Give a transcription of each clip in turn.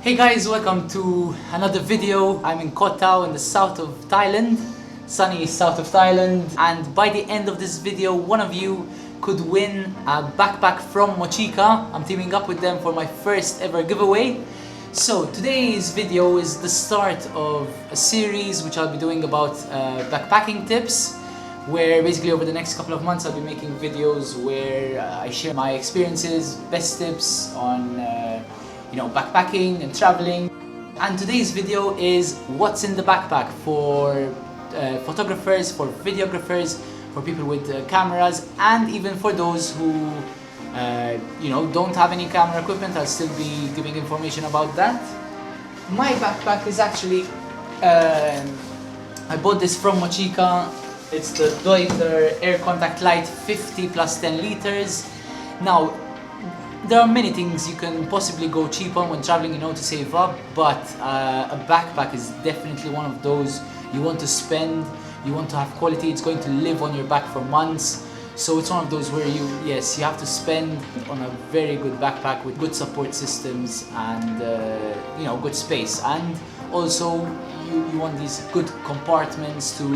Hey guys, welcome to another video. I'm in Koh Tao in the south of Thailand, sunny south of Thailand, and by the end of this video one of you could win a backpack from Mochika. I'm teaming up with them for my first ever giveaway. So today's video is the start of a series which I'll be doing about backpacking tips, where basically over the next couple of months I'll be making videos where I share my experiences, best tips on backpacking and traveling. And today's video is what's in the backpack for photographers, for videographers, for people with cameras, and even for those who don't have any camera equipment. I'll still be giving information about that. My backpack is actually I bought this from Mochika. It's the Deuter Air Contact Light 50 plus 10 liters. Now, there are many things you can possibly go cheap on when traveling, to save up, but a backpack is definitely one of those you want to spend, you want to have quality, it's going to live on your back for months. So it's one of those where you have to spend on a very good backpack with good support systems and good space. And also you want these good compartments to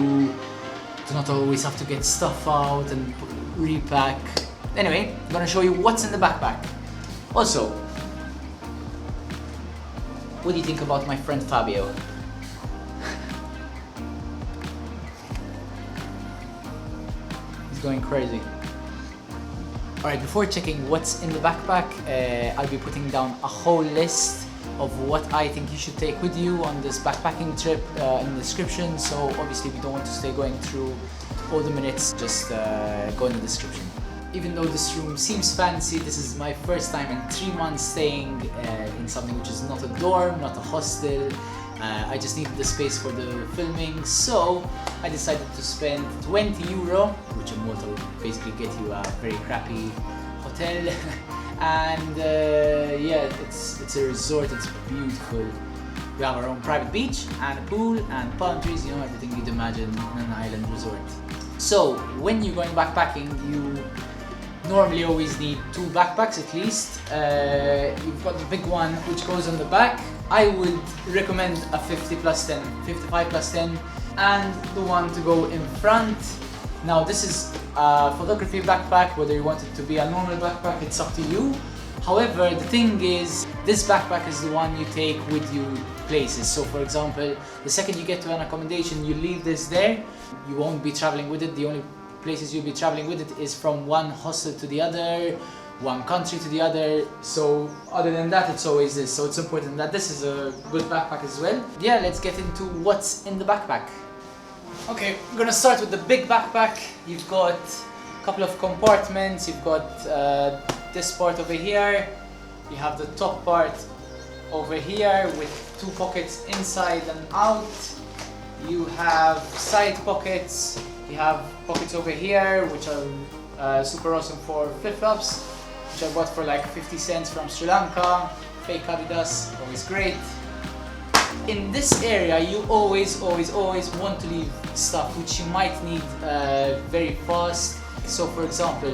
not always have to get stuff out and repack. Anyway, I'm gonna show you what's in the backpack. Also, what do you think about my friend Fabio? He's going crazy. Alright, before checking what's in the backpack, I'll be putting down a whole list of what I think you should take with you on this backpacking trip in the description. So obviously we don't want to stay going through all the minutes, just go in the description. Even though this room seems fancy, this is my first time in 3 months staying in something which is not a dorm, not a hostel. I just needed the space for the filming, so I decided to spend 20 euro, which in Malta would basically get you a very crappy hotel. And it's a resort, it's beautiful. We have our own private beach and a pool and palm trees, everything you'd imagine in an island resort. So when you're going backpacking, you normally always need 2 backpacks at least. You've got the big one which goes on the back. I would recommend a 50 plus 10, 55 plus 10, and the one to go in front. Now this is a photography backpack. Whether you want it to be a normal backpack, it's up to you. However, the thing is, this backpack is the one you take with you places. So for example, the second you get to an accommodation, you leave this there. You won't be traveling with it. The only places you'll be traveling with it is from one hostel to the other, one country to the other. So other than that, it's always this. So it's important that this is a good backpack as well. Yeah, let's get into what's in the backpack. Okay, I'm gonna start with the big backpack. You've got a couple of compartments. You've got this part over here. You have the top part over here with 2 pockets inside and out. You have side pockets. You have pockets over here, which are super awesome for flip-flops, which I bought for like 50 cents from Sri Lanka. Fake Adidas, always great. In this area, you always want to leave stuff which you might need very fast. So for example,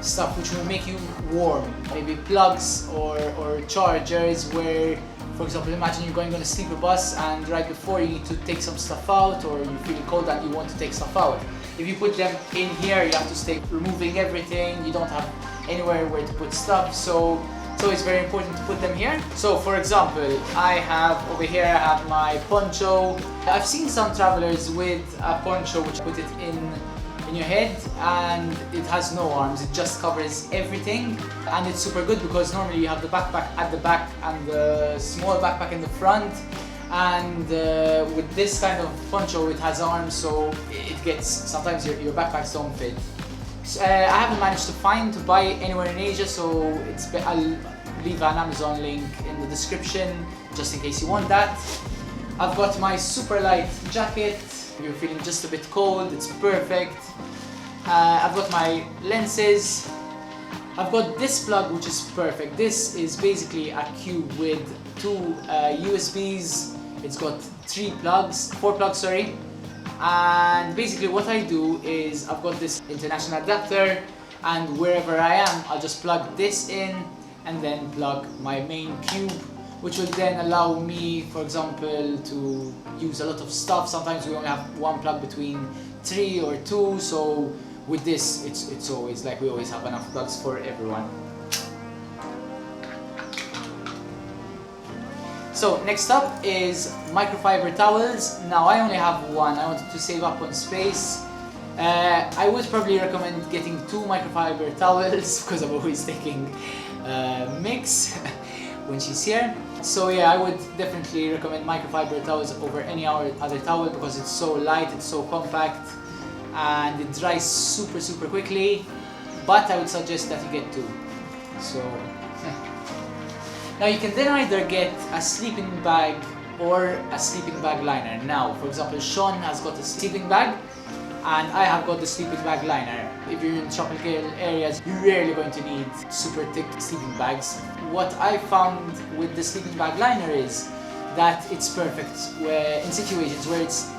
stuff which will make you warm, maybe plugs or chargers, where, for example, imagine you're going on a sleeper bus and right before you need to take some stuff out, or you feel cold and you want to take stuff out. If you put them in here, you have to stay removing everything. You don't have anywhere where to put stuff, so it's very important to put them here. So for example, over here I have my poncho. I've seen some travelers with a poncho which put it in your head and it has no arms, it just covers everything, and it's super good because normally you have the backpack at the back and the small backpack in the front, and with this kind of poncho it has arms, so sometimes your backpacks don't fit. So, I haven't managed to buy anywhere in Asia, so I'll leave an Amazon link in the description just in case you want that. I've got my super light jacket. If you're feeling just a bit cold, it's perfect. I've got my lenses. I've got this plug, which is perfect. This is basically a cube with 2 USBs. It's got 4 plugs, sorry. And basically what I do is I've got this international adapter, and wherever I am, I'll just plug this in and then plug my main cube which will then allow me, for example, to use a lot of stuff. Sometimes we only have one plug between 3 or 2, so with this it's always like we always have enough plugs for everyone. So next up is microfiber towels. Now I only have one, I wanted to save up on space. I would probably recommend getting 2 microfiber towels because I'm always taking Mix when she's here. So yeah, I would definitely recommend microfiber towels over any other towel because it's so light, it's so compact, and it dries super quickly. But I would suggest that you get 2. So now you can then either get a sleeping bag or a sleeping bag liner. Now, for example, Sean has got a sleeping bag and I have got the sleeping bag liner. If you're in tropical areas, you're rarely going to need super thick sleeping bags. What I found with the sleeping bag liner is that it's perfect in situations where it's,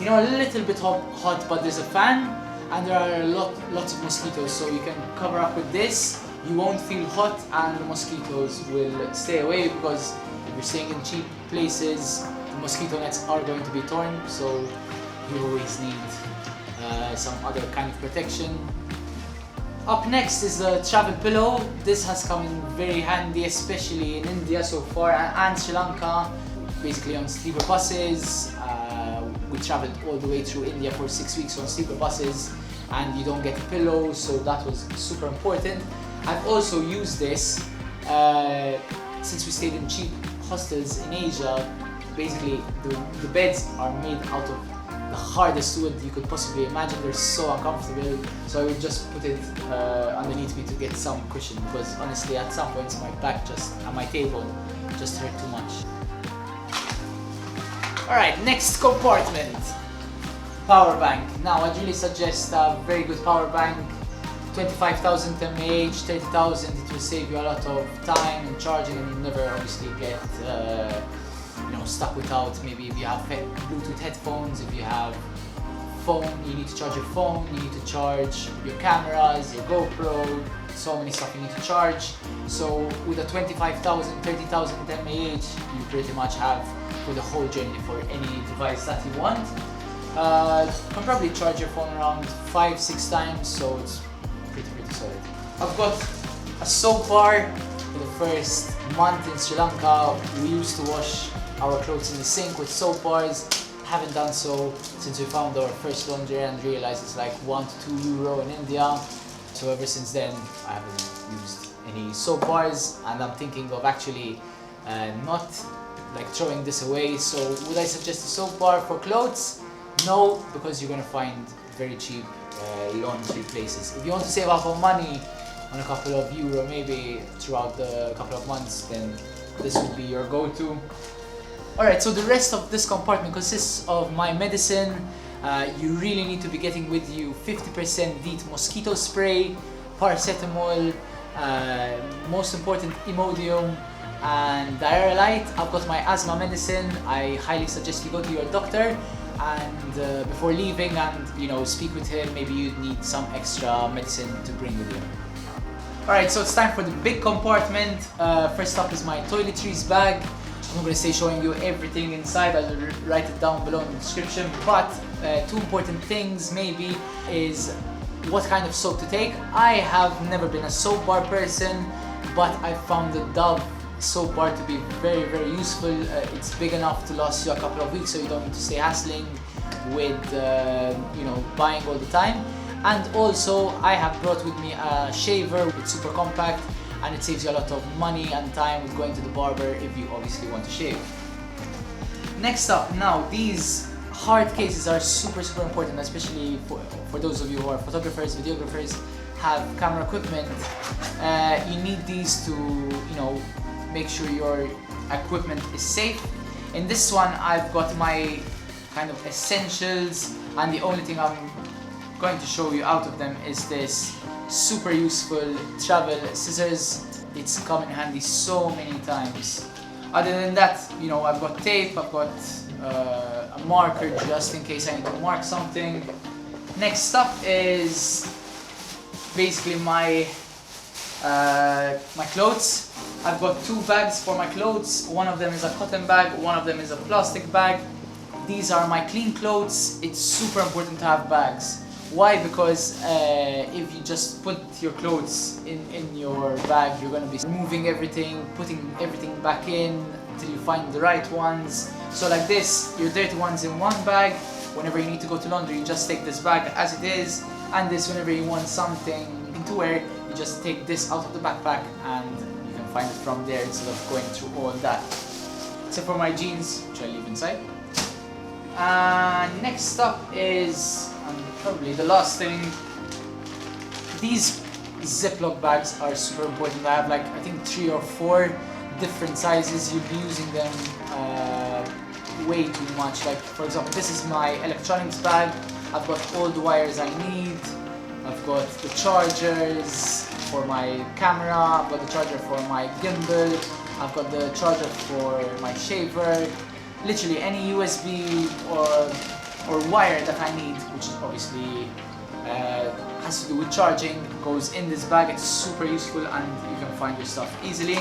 you know, a little bit hot, but there's a fan and there are lots of mosquitoes, so you can cover up with this. You won't feel hot and the mosquitoes will stay away, because if you're staying in cheap places, the mosquito nets are going to be torn, so you always need some other kind of protection. Up next is the travel pillow. This has come in very handy, especially in India so far and Sri Lanka. Basically on sleeper buses. We traveled all the way through India for 6 weeks on sleeper buses and you don't get a pillow, so that was super important. I've also used this since we stayed in cheap hostels in Asia. Basically the beds are made out of the hardest wood you could possibly imagine. They're so uncomfortable, so I would just put it underneath me to get some cushion, because honestly at some points my back and my table just hurt too much. Alright, next compartment. Power bank. Now I'd really suggest a very good power bank. 25,000 mAh, 30,000, it will save you a lot of time in charging and you'll never obviously get stuck without. Maybe if you have Bluetooth headphones, if you have phone, you need to charge your phone, you need to charge your cameras, your GoPro, so many stuff you need to charge. So with a 25,000, 30,000 mAh, you pretty much have for the whole journey for any device that you want. You can probably charge your phone around 5-6 times, so it's pretty solid. I've got a soap bar. For the first month in Sri Lanka, we used to wash our clothes in the sink with soap bars. Haven't done so since we found our first laundry and realized it's like 1 to 2 euro in India. So ever since then I haven't used any soap bars, and I'm thinking of actually not like throwing this away. So would I suggest a soap bar for clothes? No, because you're gonna find very cheap laundry places. If you want to save up on money on a couple of euro maybe throughout the couple of months, then this would be your go-to. Alright, so the rest of this compartment consists of my medicine. You really need to be getting with you 50% DEET mosquito spray, paracetamol, most important Imodium, and Diarrhelite. I've got my asthma medicine. I highly suggest you go to your doctor and before leaving and speak with him. Maybe you need some extra medicine to bring with you. Alright, so it's time for the big compartment. First up is my toiletries bag. I'm not going to stay showing you everything inside, I'll write it down below in the description, but 2 important things maybe is what kind of soap to take. I have never been a soap bar person, but I found the Dove soap bar to be very useful. It's big enough to last you a couple of weeks, so you don't need to stay hassling with buying all the time. And also I have brought with me a shaver. It's super compact and it saves you a lot of money and time with going to the barber if you obviously want to shave. Next up, now these hard cases are super important, especially for those of you who are photographers, videographers, have camera equipment. You need these to make sure your equipment is safe. In this one I've got my kind of essentials, and the only thing I'm going to show you out of them is this super useful travel scissors. It's come in handy so many times. Other than that, I've got tape, I've got a marker just in case I need to mark something. Next up is basically my clothes. I've got 2 bags for my clothes. One of them is a cotton bag, one of them is a plastic bag. These are my clean clothes. It's super important to have bags. Why? Because if you just put your clothes in your bag, you're going to be removing everything, putting everything back in until you find the right ones. So like this, your dirty ones in one bag. Whenever you need to go to laundry, you just take this bag as it is. And this, whenever you want something to wear, you just take this out of the backpack and you can find it from there instead of going through all that. Except for my jeans, which I leave inside. Next up is, probably the last thing, these Ziploc bags are super important. I have like, I think 3 or 4 different sizes. You'll be using them way too much. Like for example, this is my electronics bag. I've got all the wires I need. I've got the chargers for my camera. I've got the charger for my gimbal. I've got the charger for my shaver. Literally any USB or wire that I need, which obviously has to do with charging, goes in this bag. It's super useful and you can find your stuff easily.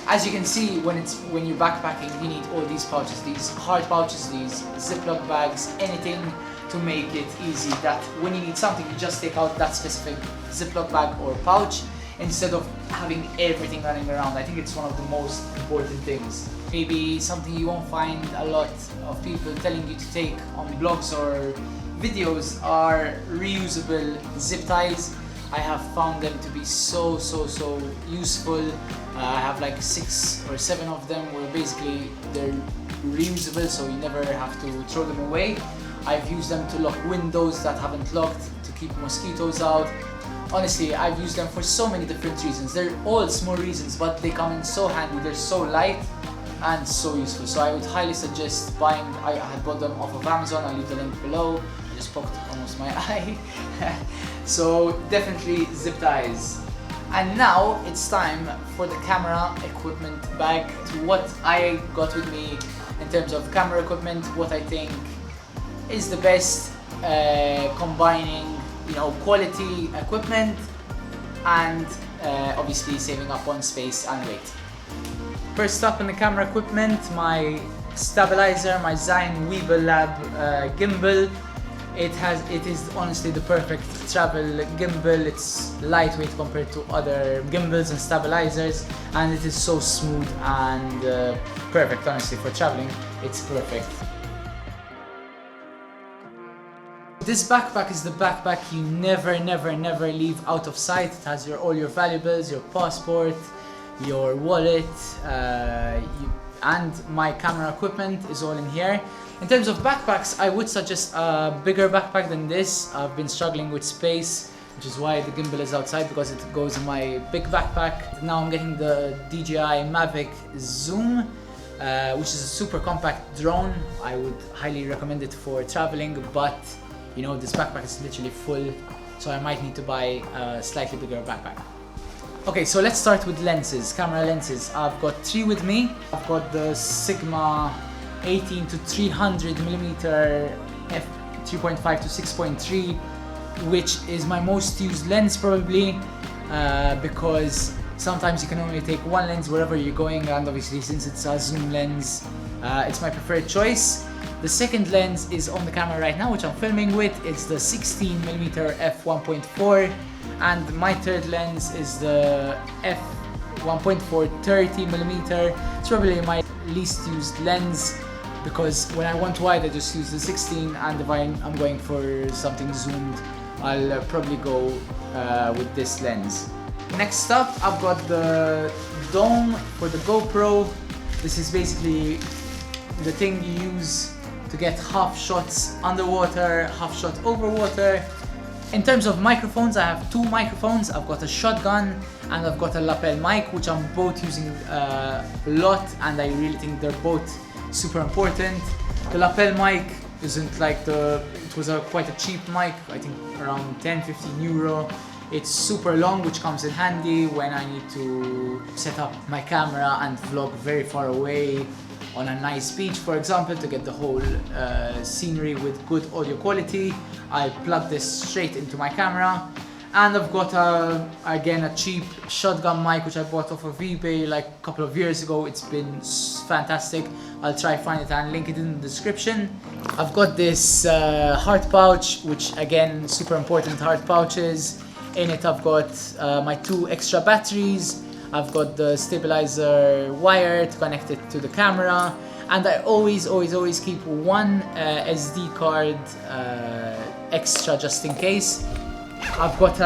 As you can see, when you're backpacking, you need all these pouches, these hard pouches, these Ziploc bags, anything to make it easy. That when you need something, you just take out that specific Ziploc bag or pouch instead of having everything running around. I think it's one of the most important things. Maybe something you won't find a lot of people telling you to take on blogs or videos are reusable zip ties. I have found them to be so useful. I have like 6 or 7 of them where basically they're reusable, so you never have to throw them away. I've used them to lock windows that haven't locked, to keep mosquitoes out. Honestly, I've used them for so many different reasons. They're all small reasons, but they come in so handy. They're so light and so useful. So I would highly suggest buying. I had bought them off of Amazon. I'll leave the link below. I just poked almost my eye. So definitely zip ties. And now it's time for the camera equipment bag. What I got with me in terms of camera equipment, what I think is the best, combining quality equipment and obviously saving up on space and weight. First up in the camera equipment, my stabilizer, my Zine Weeble Lab gimbal. It is honestly the perfect travel gimbal. It's lightweight compared to other gimbals and stabilizers, and it is so smooth and perfect. Honestly, for traveling, it's perfect. This backpack is the backpack you never leave out of sight. It has all your valuables, your passport, your wallet, and my camera equipment is all in here. In terms of backpacks, I would suggest a bigger backpack than this. I've been struggling with space, which is why the gimbal is outside, because it goes in my big backpack. Now I'm getting the DJI Mavic Zoom, which is a super compact drone. I would highly recommend it for traveling, but this backpack is literally full, so I might need to buy a slightly bigger backpack. Okay, so let's start with lenses, camera lenses. I've got 3 with me. I've got the Sigma 18 to 300mm f3.5 to 6.3, which is my most used lens probably, because sometimes you can only take one lens wherever you're going, and obviously since it's a zoom lens, it's my preferred choice. The second lens is on the camera right now, which I'm filming with. It's the 16mm f1.4, and my third lens is the f1.4 30mm. It's probably my least used lens, because when I want wide I just use the 16, and if I'm going for something zoomed, I'll probably go with this lens. Next up, I've got the dome for the GoPro. This is basically the thing you use to get half shots underwater, half shot over water. In terms of microphones, I have 2 microphones. I've got a shotgun and I've got a lapel mic, which I'm both using a lot, and I really think they're both super important. The lapel mic isn't like it was quite a cheap mic, I think around 10-15 euro. It's super long, which comes in handy when I need to set up my camera and vlog very far away on a nice beach, for example, to get the whole scenery with good audio quality. I plug this straight into my camera, And I've got again a cheap shotgun mic which I bought off of eBay like a couple of years ago. It's been fantastic. I'll try find it and link it in the description. I've got this heart pouch, which again super important heart pouches. In it I've got my 2 extra batteries. I've got the stabilizer wire to connect it to the camera, and I always keep one SD card extra just in case. I've got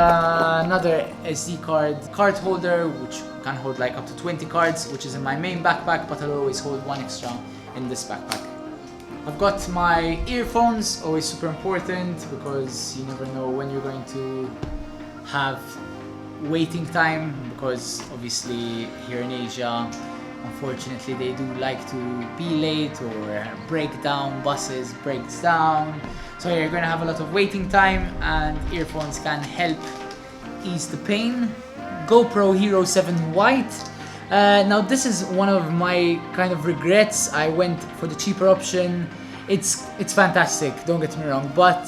another SD card holder which can hold like up to 20 cards, which is in my main backpack, but I'll always hold one extra in this backpack. I've got my earphones, always super important because you never know when you're going to have waiting time, because obviously here in Asia unfortunately they do like to be late or break down, buses breaks down, so you're going to have a lot of waiting time and earphones can help ease the pain. GoPro Hero 7 White. Now this is one of my kind of regrets. I went for the cheaper option. It's fantastic, don't get me wrong, but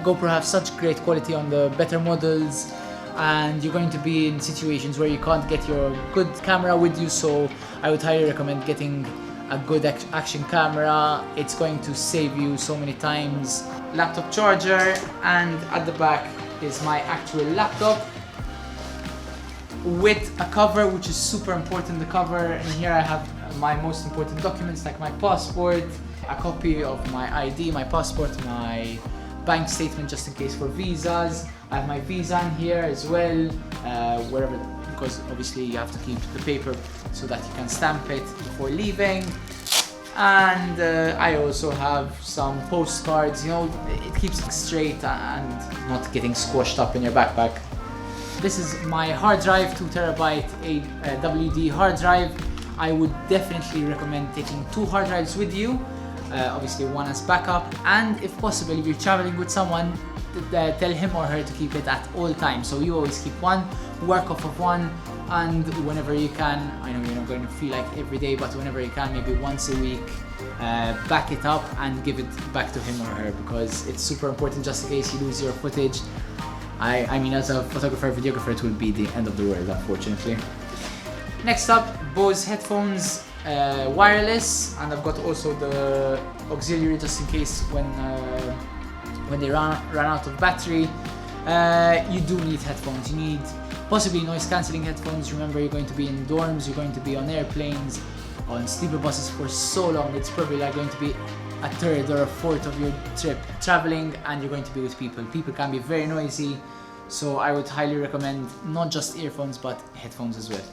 GoPro have such great quality on the better models, and you're going to be in situations where you can't get your good camera with you, so I would highly recommend getting a good action camera. It's going to save you so many times. Laptop charger, and at the back is my actual laptop with a cover, which is super important, the cover. And here I have my most important documents like my passport, a copy of my ID, my passport, my bank statement just in case for visas. I have my visa in here as well, wherever, because obviously you have to keep the paper so that you can stamp it before leaving. And I also have some postcards, you know, it keeps it straight and not getting squashed up in your backpack. This is my hard drive, 2 terabyte WD hard drive. I would definitely recommend taking 2 hard drives with you. Obviously one as backup, and if possible, if you're traveling with someone, tell him or her to keep it at all times. So you always keep one, work off of one, and whenever you can, I know you're not going to feel like every day, but whenever you can, maybe once a week, back it up and give it back to him or her, because it's super important just in case you lose your footage. I mean, as a photographer, videographer, it will be the end of the world, unfortunately. Next up, Bose headphones, wireless, and I've got also the auxiliary just in case when they run out of battery. You do need headphones. You need possibly noise cancelling headphones. Remember, you're going to be in dorms, you're going to be on airplanes, on sleeper buses for so long. It's probably like going to be a third or a fourth of your trip traveling, and you're going to be with people. People can be very noisy, so I would highly recommend not just earphones but headphones as well.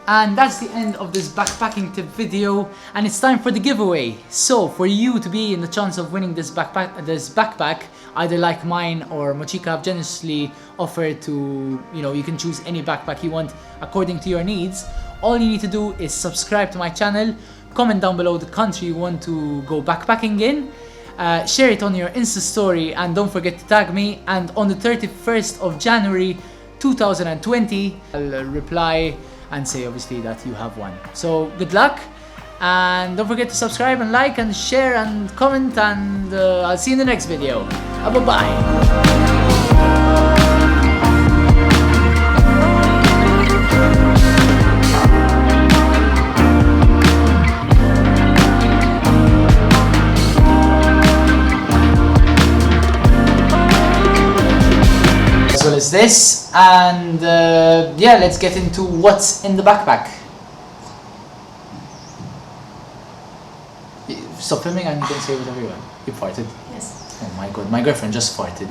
And that's the end of this backpacking tip video, and it's time for the giveaway. So for you to be in the chance of winning this backpack, either like mine or Mochika have generously offered to, you know, you can choose any backpack you want according to your needs. All you need to do is subscribe to my channel, comment down below the country you want to go backpacking in, share it on your Insta story, and don't forget to tag me. And on the 31st of January 2020, I'll reply and say obviously that you have won. So good luck, and don't forget to subscribe and like and share and comment, and I'll see you in the next video. Bye bye. As well as this, and yeah, let's get into what's in the backpack. Stop filming and you can say whatever you want. You farted. Yes. Oh my god, my girlfriend just farted.